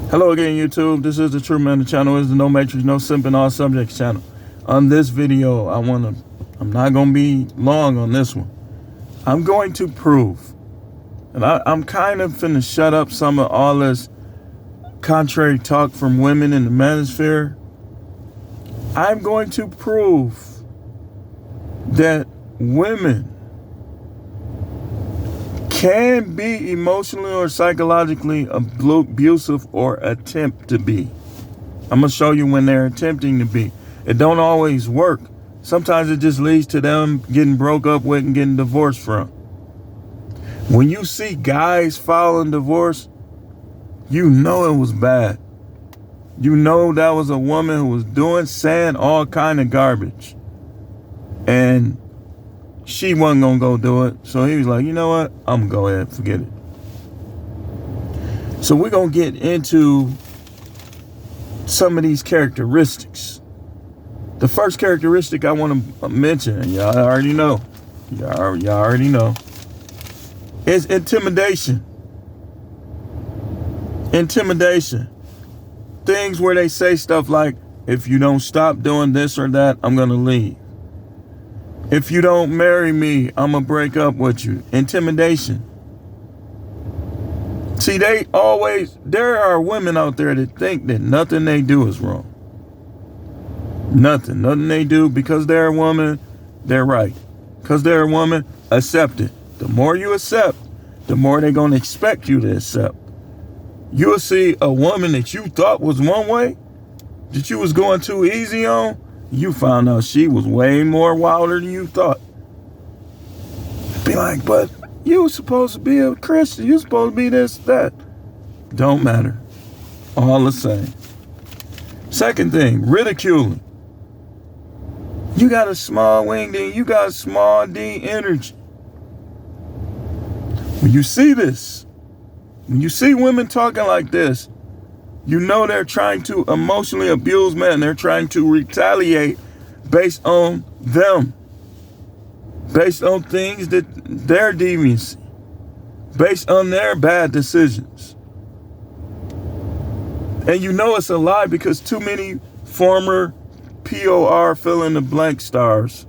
Hello again, YouTube. This is the True Man. The channel is the No Matrix, No Simping, All Subjects channel. On this video, I'm not going to be long on this one. I'm going to prove, and I'm kind of finna shut up some of all this contrary talk from women in the manosphere. I'm going to prove that women can be emotionally or psychologically abusive or attempt to be. I'm going to show you when they're attempting to be. It don't always work. Sometimes it just leads to them getting broke up with and getting divorced from. When you see guys filing divorce, you know it was bad. You know that was a woman who was saying all kind of garbage. And she wasn't going to go do it. So he was like, you know what? I'm going to go ahead and forget it. So we're going to get into some of these characteristics. The first characteristic I want to mention, and y'all already know, is intimidation. Intimidation. Things where they say stuff like, if you don't stop doing this or that, I'm going to leave. If you don't marry me, I'm going to break up with you. Intimidation. See, there are women out there that think that nothing they do is wrong. Nothing they do, because they're a woman, they're right. Because they're a woman, accept it. The more you accept, the more they're going to expect you to accept. You'll see a woman that you thought was one way, that you was going too easy on, you found out she was way more wilder than you thought. Be like, but you were supposed to be a Christian. You supposed to be this, that. Don't matter. All the same. Second thing, ridiculing. You got a small wing D. You got small D energy. When you see this, when you see women talking like this, you know they're trying to emotionally abuse men. They're trying to retaliate based on them. Based on things that their deviancy. Based on their bad decisions. And you know it's a lie because too many former POR fill in the blank stars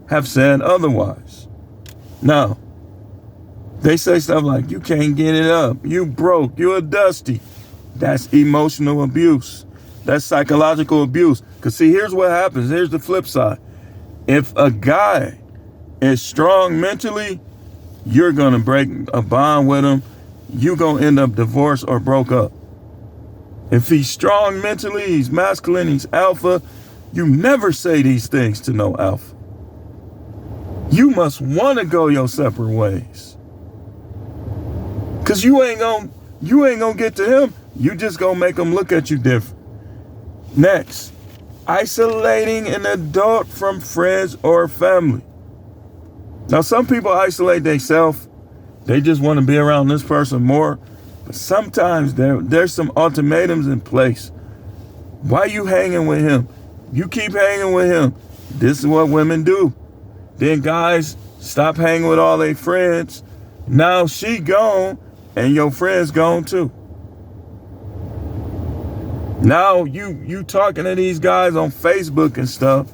have said otherwise. Now, they say stuff like, you can't get it up. You broke. You're a dusty. That's emotional abuse. That's psychological abuse. Because see, here's what happens. Here's the flip side. If a guy is strong mentally, you're going to break a bond with him. You're going to end up divorced or broke up. If he's strong mentally, he's masculine, he's alpha, you never say these things to no alpha. You must want to go your separate ways. Because you ain't going to get to him. You just gonna make them look at you different. Next, isolating an adult from friends or family. Now, some people isolate themselves. They just want to be around this person more. But sometimes there's some ultimatums in place. Why you hanging with him? You keep hanging with him. This is what women do. Then guys stop hanging with all their friends. Now she gone and your friends gone too. Now you talking to these guys on Facebook and stuff,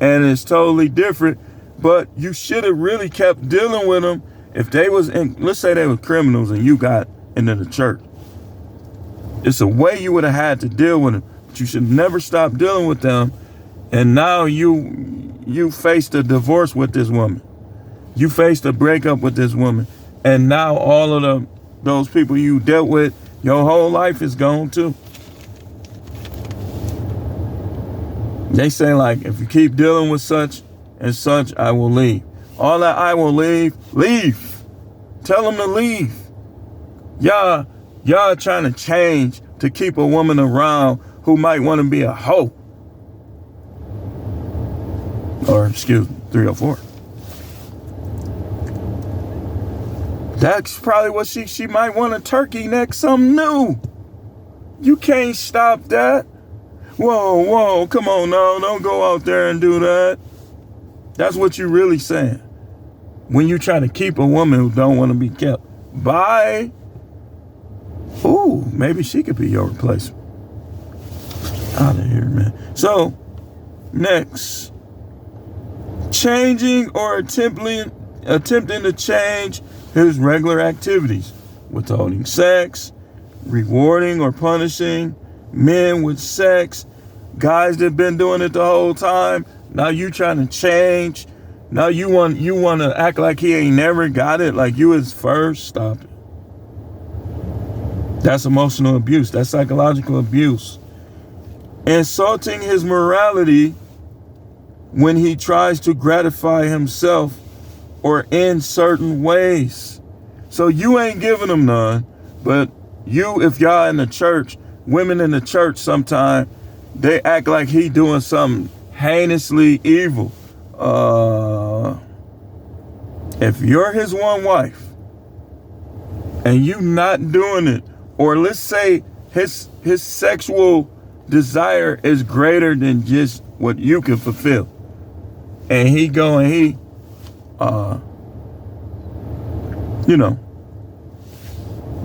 and it's totally different. But you should have really kept dealing with them if they was in. Let's say they were criminals and you got into the church. It's a way you would have had to deal with them. But you should never stop dealing with them. And now you faced a divorce with this woman. You faced a breakup with this woman, and now all of those people you dealt with, your whole life is gone too. They say, like, if you keep dealing with such and such, I will leave. All that I will leave. Tell them to leave. Y'all trying to change to keep a woman around who might want to be a hoe. Or, 304. That's probably what she might want a turkey next, something new. You can't stop that. Whoa, come on now. Don't go out there and do that. That's what you're really saying. When you try to keep a woman who don't want to be kept. Bye. Ooh, maybe she could be your replacement. Out of here, man. So, next. Changing or attempting to change his regular activities. Withholding sex, rewarding or punishing men with sex. Guys that been doing it the whole time. Now you trying to change. Now you want to act like he ain't never got it, like you was first. Stop it. That's emotional abuse. That's psychological abuse. Insulting his morality when he tries to gratify himself or in certain ways. So you ain't giving him none, but you, if y'all in the church, women in the church sometime, they act like he doing something heinously evil. If you're his one wife and you not doing it, or let's say his sexual desire is greater than just what you can fulfill, and he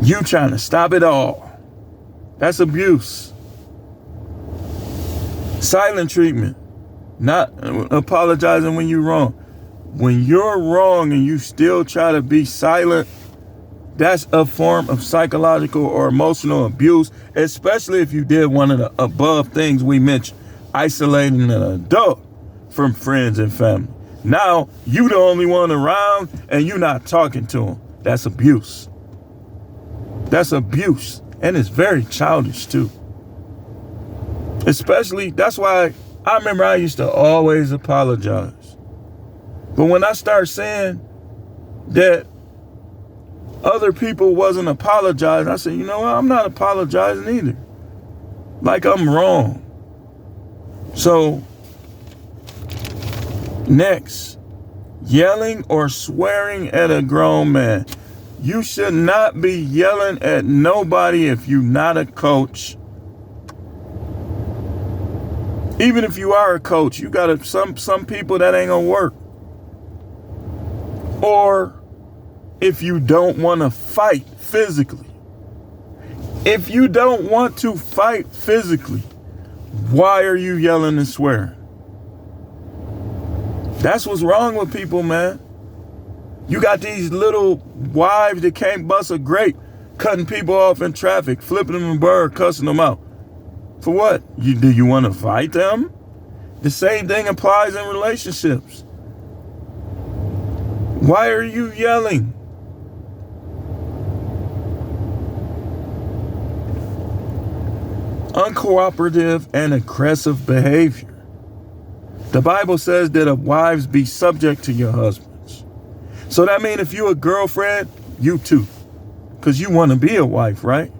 you trying to stop it all. That's abuse. Silent treatment. Not apologizing when you're wrong. When you're wrong and you still try to be silent, that's a form of psychological or emotional abuse, especially if you did one of the above things we mentioned, isolating an adult from friends and family. Now, you the only one around and you're not talking to him. That's abuse. That's abuse. And it's very childish too. Especially, that's why I remember I used to always apologize. But when I start saying that other people wasn't apologizing, I said, you know what? I'm not apologizing either. Like I'm wrong. So, next, yelling or swearing at a grown man. You should not be yelling at nobody if you're not a coach. Even if you are a coach, you got some people that ain't gonna work. Or if you don't want to fight physically. If you don't want to fight physically, why are you yelling and swearing? That's what's wrong with people, man. You got these little wives that can't bust a grape, cutting people off in traffic, flipping them a bird, cussing them out. For what? Do you want to fight them? The same thing applies in relationships. Why are you yelling? Uncooperative and aggressive behavior. The Bible says that wives be subject to your husbands. So that means if you a girlfriend, you too. Because you want to be a wife, right?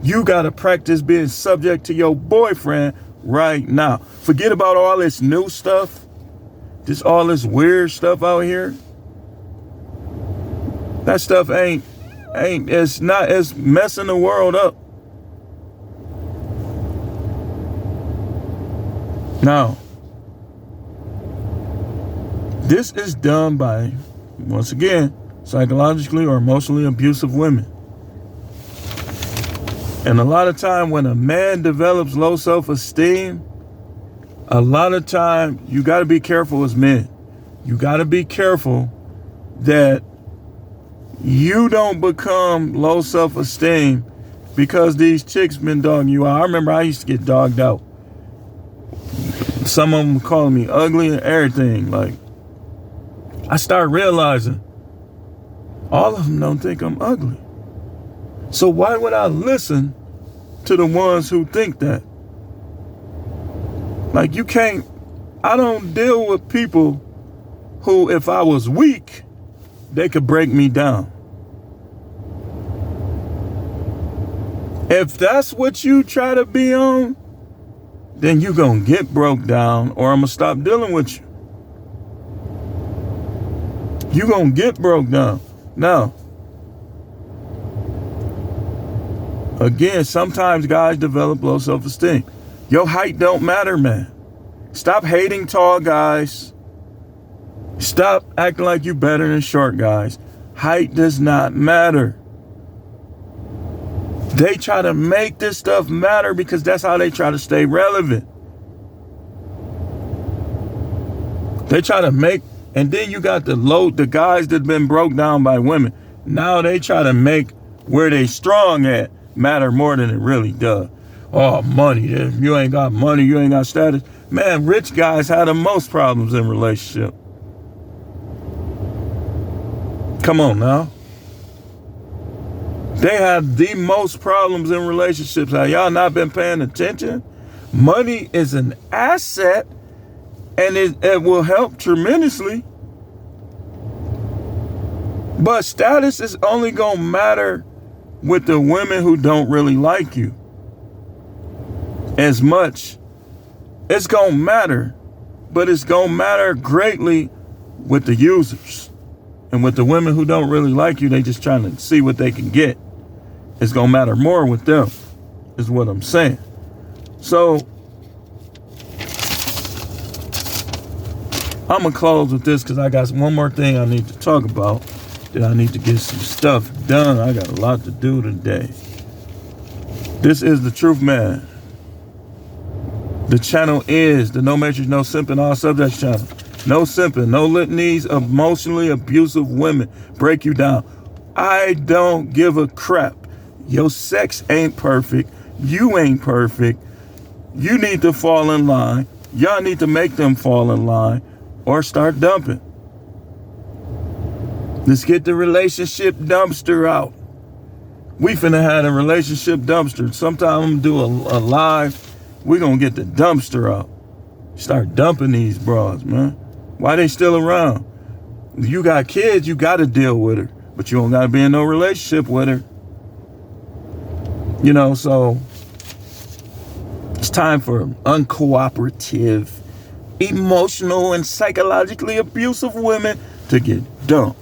You got to practice being subject to your boyfriend right now. Forget about all this new stuff. All this weird stuff out here. That stuff it's messing the world up. Now, this is done by, once again, psychologically or emotionally abusive women. And a lot of time when a man develops low self-esteem, a lot of time you got to be careful as men. You got to be careful that you don't become low self-esteem because these chicks been dogging you out. I remember I used to get dogged out. Some of them calling me ugly and everything. Like, I started realizing all of them don't think I'm ugly. So why would I listen to the ones who think that? Like, I don't deal with people who, if I was weak, they could break me down. If that's what you try to be on, then you gonna get broke down, or I'm gonna stop dealing with you. You gonna get broke down. Now, again, sometimes guys develop low self-esteem. Your height don't matter, man. Stop hating tall guys. Stop acting like you better than short guys. Height does not matter. They try to make this stuff matter because that's how they try to stay relevant. They try to make, and then you got the guys that been broke down by women. Now they try to make where they strong at matter more than it really does. Oh, money. If you ain't got money, you ain't got status. Man, rich guys have the most problems in relationship. Come on now. They have the most problems in relationships. Have y'all not been paying attention? Money is an asset, and it will help tremendously. But status is only going to matter with the women who don't really like you as much. It's going to matter, but it's going to matter greatly with the users. And with the women who don't really like you, they just trying to see what they can get. It's going to matter more with them, is what I'm saying. So, I'm going to close with this because I got one more thing I need to talk about. That I need to get some stuff done. I got a lot to do today. This is The Truth Man. The channel is the No Matrix, No Simping, All Subjects channel. No simping, no litanies of emotionally abusive women break you down. I don't give a crap. Your sex ain't perfect. You ain't perfect. You need to fall in line. Y'all need to make them fall in line or start dumping. Let's get the relationship dumpster out. We finna have a relationship dumpster. Sometime I'm gonna do a live. We gonna get the dumpster out. Start dumping these broads, man. Why they still around? You got kids, you gotta deal with her. But you don't gotta be in no relationship with her. You know, so it's time for uncooperative, emotional, and psychologically abusive women to get dumped.